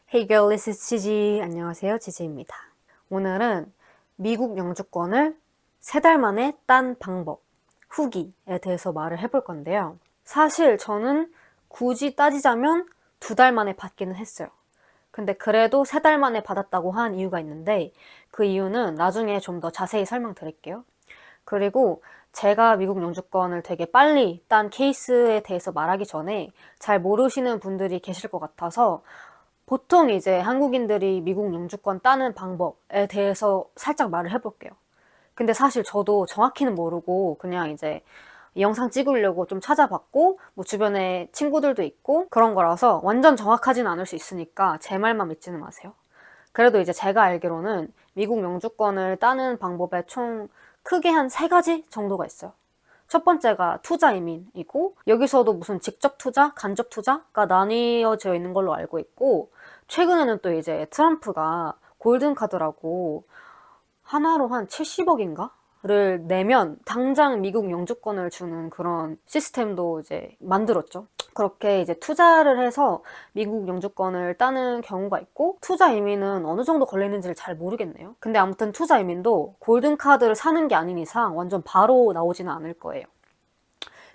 Hey girl, this is 지지. 안녕하세요, 지지입니다. 오늘은 미국 영주권을 3달 만에 딴 방법, 후기에 대해서 말을 해볼 건데요. 사실 저는 굳이 따지자면 2달 만에 받기는 했어요. 근데 그래도 3달 만에 받았다고 한 이유가 있는데 그 이유는 나중에 좀 더 자세히 설명드릴게요. 그리고 제가 미국 영주권을 되게 빨리 딴 케이스에 대해서 말하기 전에 잘 모르시는 분들이 계실 것 같아서 보통 이제 한국인들이 미국 영주권 따는 방법에 대해서 살짝 말을 해볼게요. 근데 사실 저도 정확히는 모르고 그냥 이제 영상 찍으려고 좀 찾아봤고 뭐 주변에 친구들도 있고 그런 거라서 완전 정확하진 않을 수 있으니까 제 말만 믿지는 마세요. 그래도 이제 제가 알기로는 미국 영주권을 따는 방법에 총 크게 한 3가지 정도가 있어요. 첫 번째가 투자 이민이고 여기서도 무슨 직접 투자, 간접 투자가 나뉘어져 있는 걸로 알고 있고 최근에는 또 이제 트럼프가 골든카드라고 하나로 한 70억인가? 를 내면 당장 미국 영주권을 주는 그런 시스템도 이제 만들었죠. 그렇게 이제 투자를 해서 미국 영주권을 따는 경우가 있고 투자 이민은 어느 정도 걸리는지를 잘 모르겠네요. 근데 아무튼 투자 이민도 골든카드를 사는 게 아닌 이상 완전 바로 나오지는 않을 거예요.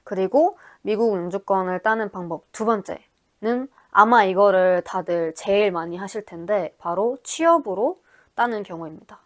그리고 미국 영주권을 따는 방법 두 번째는 아마 이거를 다들 제일 많이 하실 텐데 바로 취업으로 따는 경우입니다.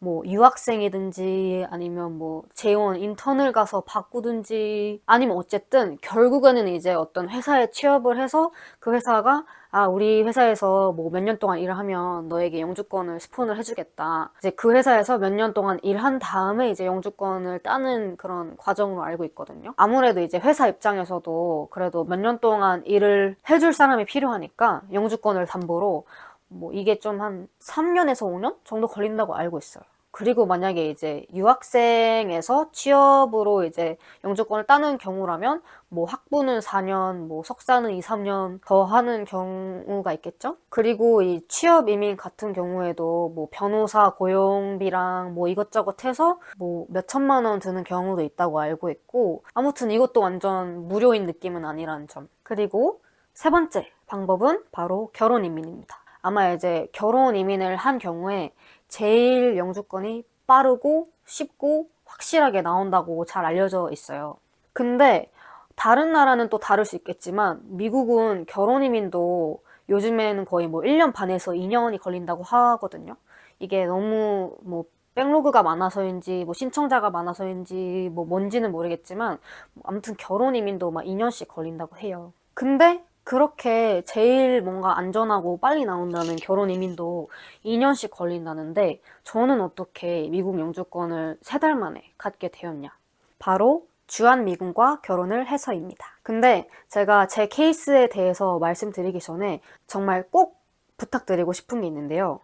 뭐 유학생이든지 아니면 뭐 재원 인턴을 가서 바꾸든지 아니면 어쨌든 결국에는 이제 어떤 회사에 취업을 해서 그 회사가 우리 회사에서 뭐 몇 년 동안 일을 하면 너에게 영주권을 스폰을 해주겠다. 이제 그 회사에서 몇 년 동안 일한 다음에 이제 영주권을 따는 그런 과정으로 알고 있거든요. 아무래도 이제 회사 입장에서도 그래도 몇 년 동안 일을 해줄 사람이 필요하니까 영주권을 담보로 뭐 이게 좀 한 3년에서 5년 정도 걸린다고 알고 있어요. 그리고 만약에 이제 유학생에서 취업으로 이제 영주권을 따는 경우라면 뭐 학부는 4년, 뭐 석사는 2, 3년 더 하는 경우가 있겠죠? 그리고 이 취업 이민 같은 경우에도 뭐 변호사 고용비랑 뭐 이것저것 해서 뭐 몇 천만 원 드는 경우도 있다고 알고 있고 아무튼 이것도 완전 무료인 느낌은 아니라는 점. 그리고 세 번째 방법은 바로 결혼 이민입니다. 아마 이제 결혼 이민을 한 경우에 제일 영주권이 빠르고 쉽고 확실하게 나온다고 잘 알려져 있어요. 근데 다른 나라는 또 다를 수 있겠지만 미국은 결혼 이민도 요즘에는 거의 뭐 1년 반에서 2년이 걸린다고 하거든요. 이게 너무 뭐 백로그가 많아서인지 뭐 신청자가 많아서인지 뭐 뭔지는 모르겠지만 아무튼 결혼 이민도 막 2년씩 걸린다고 해요. 근데 그렇게 제일 뭔가 안전하고 빨리 나온다는 결혼 이민도 2년씩 걸린다는데 저는 어떻게 미국 영주권을 3달 만에 갖게 되었냐? 바로 주한미군과 결혼을 해서입니다. 근데 제가 제 케이스에 대해서 말씀드리기 전에 정말 꼭 부탁드리고 싶은 게 있는데요.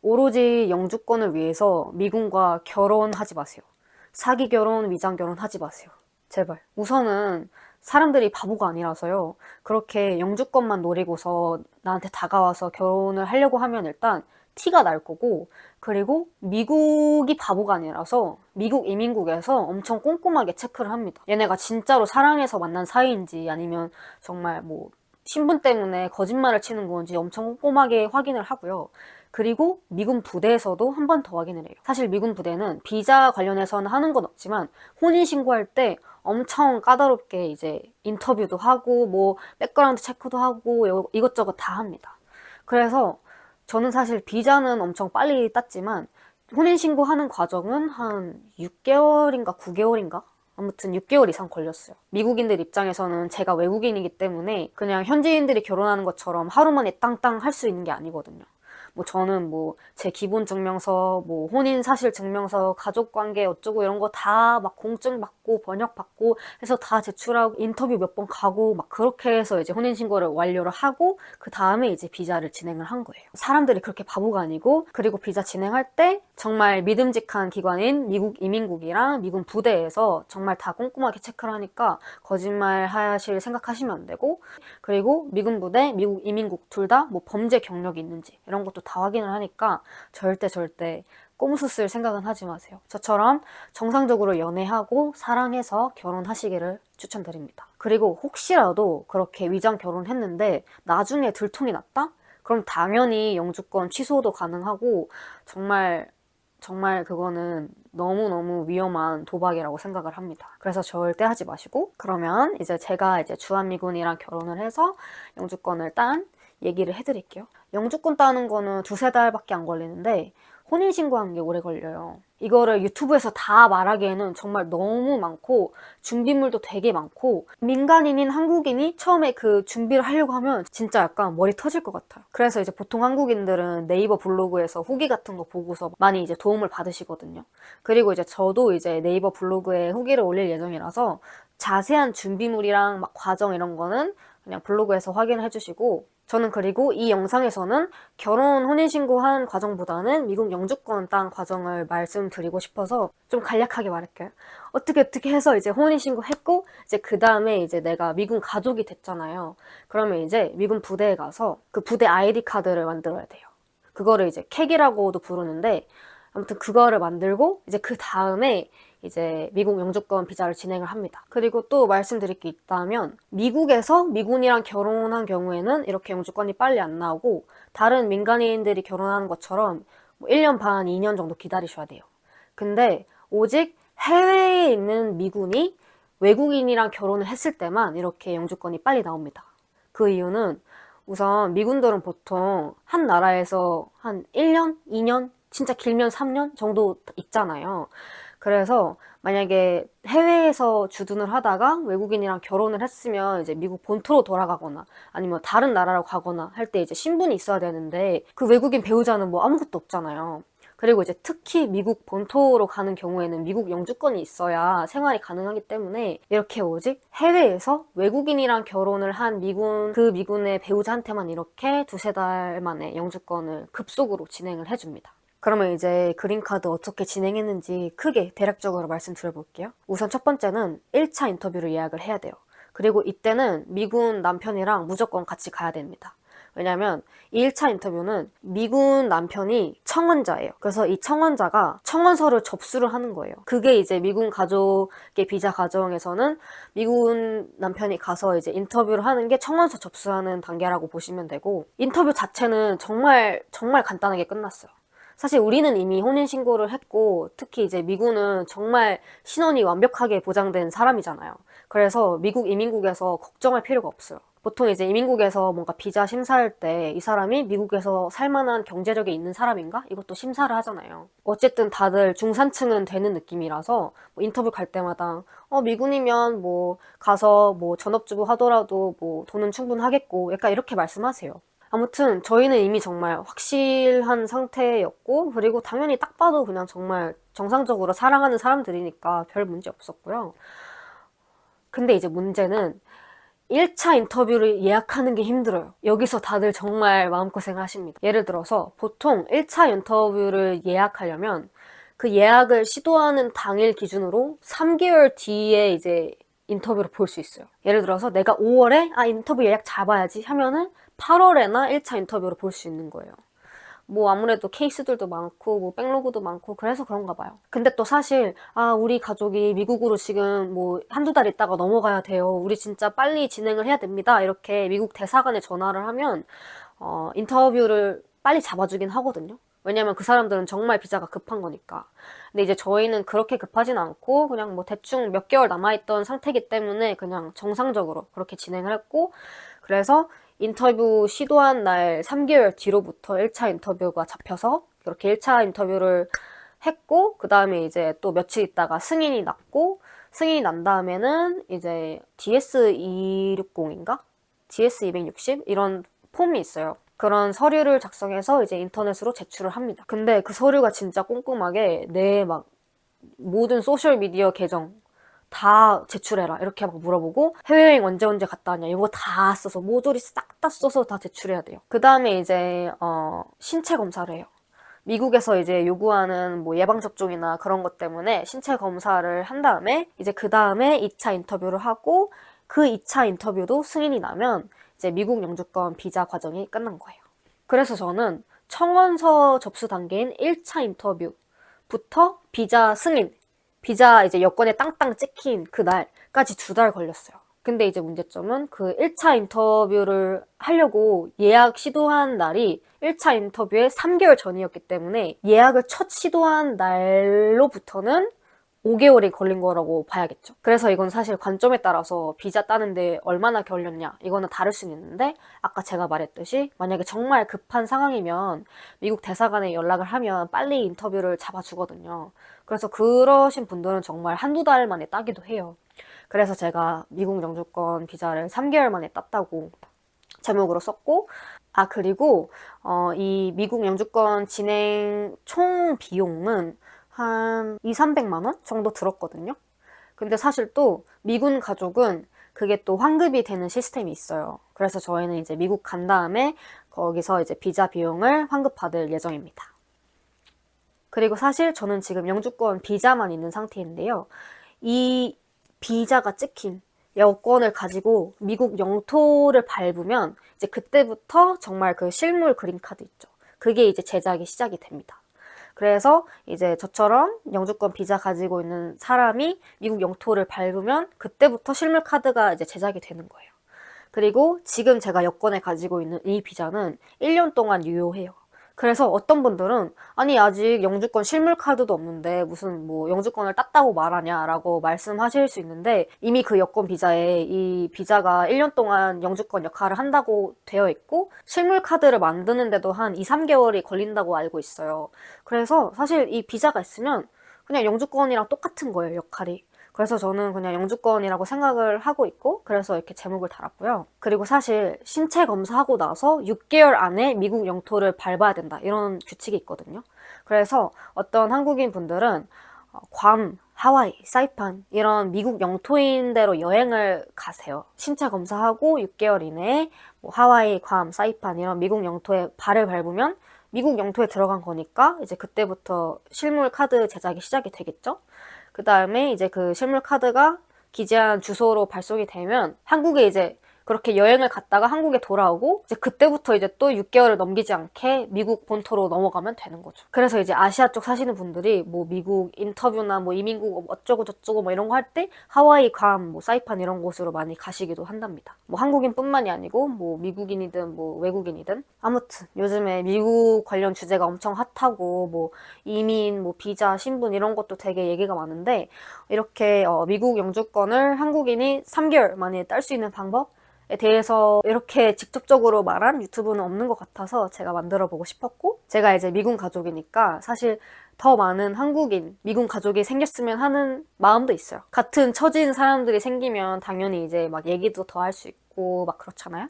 오로지 영주권을 위해서 미군과 결혼하지 마세요. 사기 결혼, 위장 결혼 하지 마세요. 제발. 우선은 사람들이 바보가 아니라서요. 그렇게 영주권만 노리고서 나한테 다가와서 결혼을 하려고 하면 일단 티가 날 거고, 그리고 미국이 바보가 아니라서 미국 이민국에서 엄청 꼼꼼하게 체크를 합니다. 얘네가 진짜로 사랑해서 만난 사이인지 아니면 정말 뭐 신분 때문에 거짓말을 치는 건지 엄청 꼼꼼하게 확인을 하고요. 그리고 미군 부대에서도 한 번 더 확인을 해요. 사실 미군 부대는 비자 관련해서는 하는 건 없지만 혼인신고할 때 엄청 까다롭게 이제 인터뷰도 하고 뭐 백그라운드 체크도 하고 이것저것 다 합니다. 그래서 저는 사실 비자는 엄청 빨리 땄지만 혼인신고하는 과정은 한 6개월인가 9개월인가? 아무튼 6개월 이상 걸렸어요. 미국인들 입장에서는 제가 외국인이기 때문에 그냥 현지인들이 결혼하는 것처럼 하루 만에 땅땅 할 수 있는 게 아니거든요. 뭐 저는 뭐 제 기본 증명서, 뭐 혼인 사실 증명서, 가족 관계 어쩌고 이런 거 다 막 공증 받고 번역 받고 해서 다 제출하고 인터뷰 몇 번 가고 막 그렇게 해서 이제 혼인 신고를 완료를 하고 그 다음에 이제 비자를 진행을 한 거예요. 사람들이 그렇게 바보가 아니고 그리고 비자 진행할 때 정말 믿음직한 기관인 미국 이민국이랑 미군 부대에서 정말 다 꼼꼼하게 체크를 하니까 거짓말 하실 생각하시면 안 되고 그리고 미군 부대, 미국 이민국 둘 다 뭐 범죄 경력이 있는지 이런 것도 다 확인을 하니까 절대 꼼수 쓸 생각은 하지 마세요. 저처럼 정상적으로 연애하고 사랑해서 결혼하시기를 추천드립니다. 그리고 혹시라도 그렇게 위장 결혼했는데 나중에 들통이 났다? 그럼 당연히 영주권 취소도 가능하고 정말 그거는 너무너무 위험한 도박이라고 생각을 합니다. 그래서 절대 하지 마시고, 그러면 이제 제가 이제 주한미군이랑 결혼을 해서 영주권을 딴 얘기를 해드릴게요. 영주권 따는 거는 2~3달밖에 안 걸리는데 혼인신고하는 게 오래 걸려요. 이거를 유튜브에서 다 말하기에는 정말 너무 많고 준비물도 되게 많고, 민간인인 한국인이 처음에 그 준비를 하려고 하면 진짜 약간 머리 터질 것 같아요. 그래서 이제 보통 한국인들은 네이버 블로그에서 후기 같은 거 보고서 많이 이제 도움을 받으시거든요. 그리고 이제 저도 이제 네이버 블로그에 후기를 올릴 예정이라서 자세한 준비물이랑 막 과정 이런 거는 그냥 블로그에서 확인을 해주시고, 저는 그리고 이 영상에서는 결혼 혼인신고한 과정보다는 미국 영주권 딴 과정을 말씀드리고 싶어서 좀 간략하게 말할게요. 어떻게 해서 이제 혼인신고 했고, 이제 그 다음에 이제 내가 미군 가족이 됐잖아요. 그러면 이제 미군 부대에 가서 그 부대 아이디 카드를 만들어야 돼요. 그거를 이제 캑이라고도 부르는데, 아무튼 그거를 만들고 이제 그 다음에 이제 미국 영주권 비자를 진행을 합니다. 그리고 또 말씀드릴 게 있다면, 미국에서 미군이랑 결혼한 경우에는 이렇게 영주권이 빨리 안 나오고, 다른 민간인들이 결혼하는 것처럼 뭐 1년 반, 2년 정도 기다리셔야 돼요. 근데 오직 해외에 있는 미군이 외국인이랑 결혼을 했을 때만 이렇게 영주권이 빨리 나옵니다. 그 이유는 우선 미군들은 보통 한 나라에서 한 1년, 2년, 진짜 길면 3년 정도 있잖아요. 그래서 만약에 해외에서 주둔을 하다가 외국인이랑 결혼을 했으면 이제 미국 본토로 돌아가거나 아니면 다른 나라로 가거나 할 때 이제 신분이 있어야 되는데, 그 외국인 배우자는 뭐 아무것도 없잖아요. 그리고 이제 특히 미국 본토로 가는 경우에는 미국 영주권이 있어야 생활이 가능하기 때문에 이렇게 오직 해외에서 외국인이랑 결혼을 한 그 미군의 배우자한테만 이렇게 2~3달 만에 영주권을 급속으로 진행을 해줍니다. 그러면 이제 그린카드 어떻게 진행했는지 크게 대략적으로 말씀드려볼게요. 우선 첫 번째는 1차 인터뷰를 예약을 해야 돼요. 그리고 이때는 미군 남편이랑 무조건 같이 가야 됩니다. 왜냐면 이 1차 인터뷰는 미군 남편이 청원자예요. 그래서 이 청원자가 청원서를 접수를 하는 거예요. 그게 이제 미군 가족의 비자 과정에서는 미군 남편이 가서 이제 인터뷰를 하는 게 청원서 접수하는 단계라고 보시면 되고, 인터뷰 자체는 정말 간단하게 끝났어요. 사실 우리는 이미 혼인신고를 했고, 특히 이제 미군은 정말 신원이 완벽하게 보장된 사람이잖아요. 그래서 미국 이민국에서 걱정할 필요가 없어요. 보통 이제 이민국에서 뭔가 비자 심사할 때 이 사람이 미국에서 살만한 경제력이 있는 사람인가? 이것도 심사를 하잖아요. 어쨌든 다들 중산층은 되는 느낌이라서 뭐 인터뷰 갈 때마다 미군이면 뭐 가서 뭐 전업주부 하더라도 뭐 돈은 충분하겠고, 약간 이렇게 말씀하세요. 아무튼 저희는 이미 정말 확실한 상태였고, 그리고 당연히 딱 봐도 그냥 정말 정상적으로 사랑하는 사람들이니까 별 문제 없었고요. 근데 이제 문제는 1차 인터뷰를 예약하는 게 힘들어요. 여기서 다들 정말 마음고생을 하십니다. 예를 들어서 보통 1차 인터뷰를 예약하려면 그 예약을 시도하는 당일 기준으로 3개월 뒤에 이제 인터뷰를 볼 수 있어요. 예를 들어서 내가 5월에 인터뷰 예약 잡아야지 하면은 8월에나 1차 인터뷰를 볼 수 있는 거예요. 뭐 아무래도 케이스들도 많고 뭐 백로그도 많고 그래서 그런가 봐요. 근데 또 사실 우리 가족이 미국으로 지금 뭐 한두 달 있다가 넘어가야 돼요. 우리 진짜 빨리 진행을 해야 됩니다. 이렇게 미국 대사관에 전화를 하면 인터뷰를 빨리 잡아주긴 하거든요. 왜냐면 그 사람들은 정말 비자가 급한 거니까. 근데 이제 저희는 그렇게 급하진 않고 그냥 뭐 대충 몇 개월 남아있던 상태이기 때문에 그냥 정상적으로 그렇게 진행을 했고, 그래서 인터뷰 시도한 날 3개월 뒤로부터 1차 인터뷰가 잡혀서 그렇게 1차 인터뷰를 했고, 그 다음에 이제 또 며칠 있다가 승인이 났고, 승인이 난 다음에는 이제 DS260인가? DS260? 이런 폼이 있어요. 그런 서류를 작성해서 이제 인터넷으로 제출을 합니다. 근데 그 서류가 진짜 꼼꼼하게 내 막 모든 소셜미디어 계정 다 제출해라 이렇게 막 물어보고, 해외여행 언제 갔다 왔냐 이거 다 써서 모조리 싹 다 써서 다 제출해야 돼요. 그 다음에 이제 신체 검사를 해요. 미국에서 이제 요구하는 뭐 예방접종이나 그런 것 때문에 신체 검사를 한 다음에 이제 그 다음에 2차 인터뷰를 하고, 그 2차 인터뷰도 승인이 나면 이제 미국 영주권 비자 과정이 끝난 거예요. 그래서 저는 청원서 접수 단계인 1차 인터뷰부터 비자 승인, 비자 이제 여권에 땅땅 찍힌 그 날까지 2달 걸렸어요. 근데 이제 문제점은 그 1차 인터뷰를 하려고 예약 시도한 날이 1차 인터뷰의 3개월 전이었기 때문에 예약을 첫 시도한 날로부터는 5개월이 걸린 거라고 봐야겠죠. 그래서 이건 사실 관점에 따라서 비자 따는데 얼마나 걸렸냐 이거는 다를 수는 있는데, 아까 제가 말했듯이 만약에 정말 급한 상황이면 미국 대사관에 연락을 하면 빨리 인터뷰를 잡아주거든요. 그래서 그러신 분들은 정말 한두 달 만에 따기도 해요. 그래서 제가 미국 영주권 비자를 3개월 만에 땄다고 제목으로 썼고, 그리고 이 미국 영주권 진행 총 비용은 한 2, 300만 원 정도 들었거든요. 근데 사실 또 미군 가족은 그게 또 환급이 되는 시스템이 있어요. 그래서 저희는 이제 미국 간 다음에 거기서 이제 비자 비용을 환급받을 예정입니다. 그리고 사실 저는 지금 영주권 비자만 있는 상태인데요. 이 비자가 찍힌 여권을 가지고 미국 영토를 밟으면 이제 그때부터 정말 그 실물 그린카드 있죠. 그게 이제 제작이 시작이 됩니다. 그래서 이제 저처럼 영주권 비자 가지고 있는 사람이 미국 영토를 밟으면 그때부터 실물 카드가 이제 제작이 되는 거예요. 그리고 지금 제가 여권에 가지고 있는 이 비자는 1년 동안 유효해요. 그래서 어떤 분들은 아니 아직 영주권 실물 카드도 없는데 무슨 뭐 영주권을 땄다고 말하냐라고 말씀하실 수 있는데, 이미 그 여권 비자에 이 비자가 1년 동안 영주권 역할을 한다고 되어 있고 실물 카드를 만드는데도 한 2, 3개월이 걸린다고 알고 있어요. 그래서 사실 이 비자가 있으면 그냥 영주권이랑 똑같은 거예요, 역할이. 그래서 저는 그냥 영주권이라고 생각을 하고 있고, 그래서 이렇게 제목을 달았고요. 그리고 사실 신체 검사하고 나서 6개월 안에 미국 영토를 밟아야 된다, 이런 규칙이 있거든요. 그래서 어떤 한국인 분들은 괌, 하와이, 사이판 이런 미국 영토인대로 여행을 가세요. 신체 검사하고 6개월 이내에 뭐 하와이, 괌, 사이판 이런 미국 영토에 발을 밟으면 미국 영토에 들어간 거니까 이제 그때부터 실물 카드 제작이 시작이 되겠죠. 그 다음에 이제 그 실물 카드가 기재한 주소로 발송이 되면 한국에 이제 그렇게 여행을 갔다가 한국에 돌아오고 이제 그때부터 이제 또 6개월을 넘기지 않게 미국 본토로 넘어가면 되는 거죠. 그래서 이제 아시아 쪽 사시는 분들이 뭐 미국 인터뷰나 뭐 이민국 어쩌고 저쩌고 뭐 이런 거 할 때 하와이, 괌, 뭐 사이판 이런 곳으로 많이 가시기도 한답니다. 뭐 한국인뿐만이 아니고 뭐 미국인이든 뭐 외국인이든 아무튼 요즘에 미국 관련 주제가 엄청 핫하고 뭐 이민, 뭐 비자, 신분 이런 것도 되게 얘기가 많은데, 이렇게 미국 영주권을 한국인이 3개월 만에 딸 수 있는 방법 에 대해서 이렇게 직접적으로 말한 유튜브는 없는 것 같아서 제가 만들어 보고 싶었고, 제가 이제 미군 가족이니까 사실 더 많은 한국인, 미군 가족이 생겼으면 하는 마음도 있어요. 같은 처지인 사람들이 생기면 당연히 이제 막 얘기도 더 할 수 있고 막 그렇잖아요.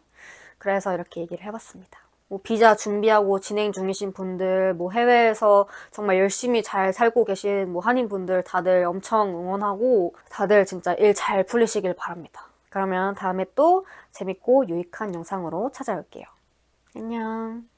그래서 이렇게 얘기를 해봤습니다. 뭐 비자 준비하고 진행 중이신 분들, 뭐 해외에서 정말 열심히 잘 살고 계신 뭐 한인분들 다들 엄청 응원하고 다들 진짜 일 잘 풀리시길 바랍니다. 그러면 다음에 또 재밌고 유익한 영상으로 찾아올게요. 안녕.